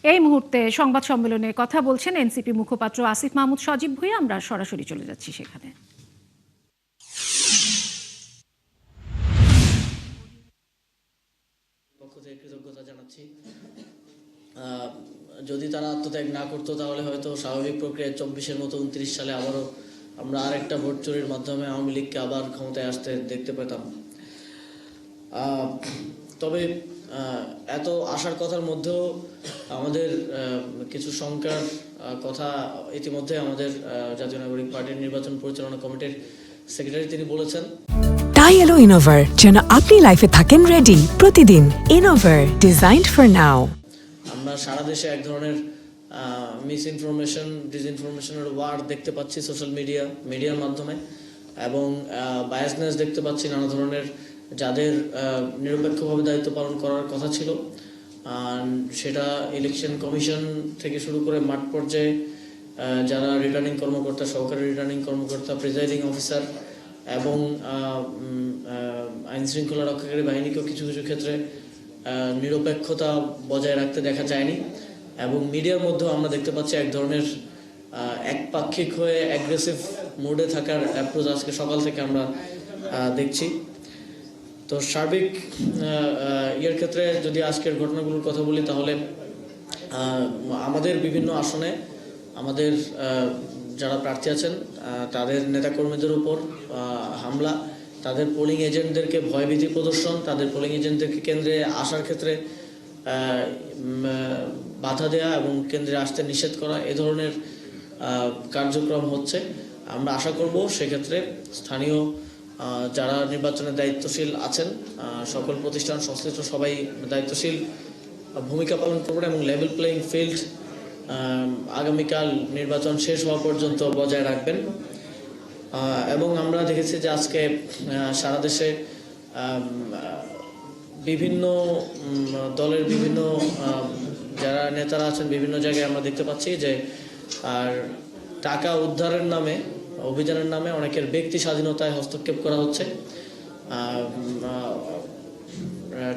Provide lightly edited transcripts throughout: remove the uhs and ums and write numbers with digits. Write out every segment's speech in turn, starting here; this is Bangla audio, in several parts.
এই মুহূর্তে সংবাদ সম্মেলনে কথা বলছেন এনসিপি মুখপাত্র আসিফ মাহমুদ সজীব ভুঁইয়া। আমরা সরাসরি চলে যাচ্ছি সেখানে। পক্ষ থেকে কৃতজ্ঞতা জানাচ্ছি। যদি তারা আত্মত্যাগ না করতো তাহলে হয়তো স্বাভাবিক প্রক্রিয়ায় 24-এর মতো 29 সালে আবারও আমরা আরেকটা ভোট চুরির মাধ্যমে আওয়ামী লীগকে আবার ক্ষমতায় আসতে দেখতে পেতাম। তবে এত আশার কথার মধ্যেও আমাদের কিছু শঙ্কার কথা ইতিমধ্যে আমাদের জাতীয় নাগরিক পার্টির নির্বাচন পরিচালনা কমিটির সেক্রেটারি তিনি বলেছেন। তাই এলো ইনোভার, যেন আপনি লাইফে থাকেন রেডি প্রতিদিন। Innova, designed for now. আমরা সারা দেশে এক ধরনের মিস ইনফরমেশন, ডিসইনফরমেশনের ওয়ার দেখতে পাচ্ছি সোশ্যাল মিডিয়ার মাধ্যমে, এবং বায়াসনেস দেখতে পাচ্ছি নানা ধরনের, যাদের নিরপেক্ষভাবে দায়িত্ব পালন করার কথা ছিল সেটা ইলেকশন কমিশন থেকে শুরু করে মাঠ পর্যায়ে যারা রিটার্নিং কর্মকর্তা, সহকারী রিটার্নিং কর্মকর্তা, প্রিজাইডিং অফিসার এবং আইন শৃঙ্খলা রক্ষাকারী বাহিনীকেও কিছু কিছু ক্ষেত্রে নিরপেক্ষতা বজায় রাখতে দেখা যায়নি। এবং মিডিয়ার মধ্যেও আমরা দেখতে পাচ্ছি এক ধরনের একপাক্ষিক হয়ে অ্যাগ্রেসিভ মোডে থাকার অ্যাপ্রোচ আজকে সকাল থেকে আমরা দেখছি। তো সার্বিক ইয়ের ক্ষেত্রে যদি আজকের ঘটনাগুলোর কথা বলি, তাহলে আমাদের বিভিন্ন আসনে আমাদের যারা প্রার্থী আছেন তাদের নেতাকর্মীদের উপর হামলা, তাদের পোলিং এজেন্টদেরকে ভয়ভীতি প্রদর্শন, তাদের পোলিং এজেন্টদেরকে কেন্দ্রে আসার ক্ষেত্রে বাধা দেয়া এবং কেন্দ্রে আসতে নিষেধ করা, এ ধরনের কার্যক্রম হচ্ছে। আমরা আশা করব সেক্ষেত্রে স্থানীয় যারা নির্বাচনে দায়িত্বশীল আছেন, সকল প্রতিষ্ঠান সংশ্লিষ্ট সবাই দায়িত্বশীল ভূমিকা পালন করবেন এবং লেভেল প্লেইং ফিল্ড আগামীকাল নির্বাচন শেষ হওয়া পর্যন্ত বজায় রাখবেন। এবং আমরা দেখেছি যে আজকে সারা দেশে বিভিন্ন দলের বিভিন্ন যারা নেতারা আছেন বিভিন্ন জায়গায় আমরা দেখতে পাচ্ছি যে টাকা উদ্ধারের নামে, অভিযানের নামে অনেকের ব্যক্তি স্বাধীনতায় হস্তক্ষেপ করা হচ্ছে।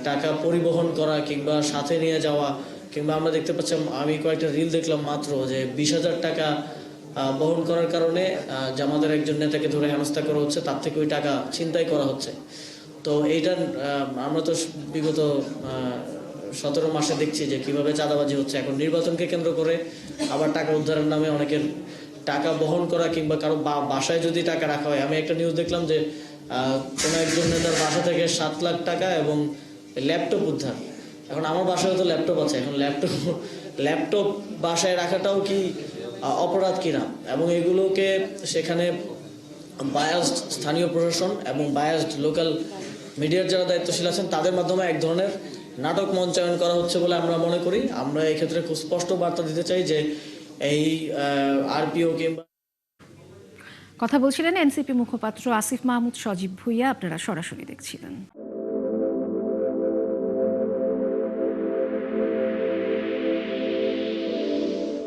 টাকা পরিবহন করা কিংবা সাথে নিয়ে যাওয়া, কিংবা আমরা দেখতে পাচ্ছি, আমি কয়েকটা রিল দেখলাম মাত্র, যে 20,000 টাকা বহন করার কারণে জামাতের একজন নেতাকে ধরে হেনস্থা করা হচ্ছে, তার থেকে ওই টাকা ছিনতাই করা হচ্ছে। তো এইটা আমরা তো বিগত 17 মাসে দেখছি যে কিভাবে চাঁদাবাজি হচ্ছে। এখন নির্বাচনকে কেন্দ্র করে আবার টাকা উদ্ধারের নামে অনেকের টাকা বহন করা, কিংবা কারো বাসায় যদি টাকা রাখা হয়। আমি একটা নিউজ দেখলাম যে কোনো একজন নেতার বাসা থেকে 7 লাখ টাকা এবং ল্যাপটপ উদ্ধার। এখন আমার বাসায় তো ল্যাপটপ আছে, এখন ল্যাপটপ বাসায় রাখাটাও কি অপরাধ কিনা? এবং এগুলোকে সেখানে বায়াসড স্থানীয় প্রশাসন এবং বায়াসড লোকাল মিডিয়ার যারা দায়িত্বশীল আছেন তাদের মাধ্যমে এক ধরনের নাটক মঞ্চায়ন করা হচ্ছে বলে আমরা মনে করি। আমরা এই ক্ষেত্রে খুব স্পষ্ট বার্তা দিতে চাই যে এই আরপিও কিংবা কথা বলছিলেন এনসিপি মুখপাত্র আসিফ মাহমুদ সজীব ভুঁইয়া। আপনারা সরাসরি দেখছিলেন।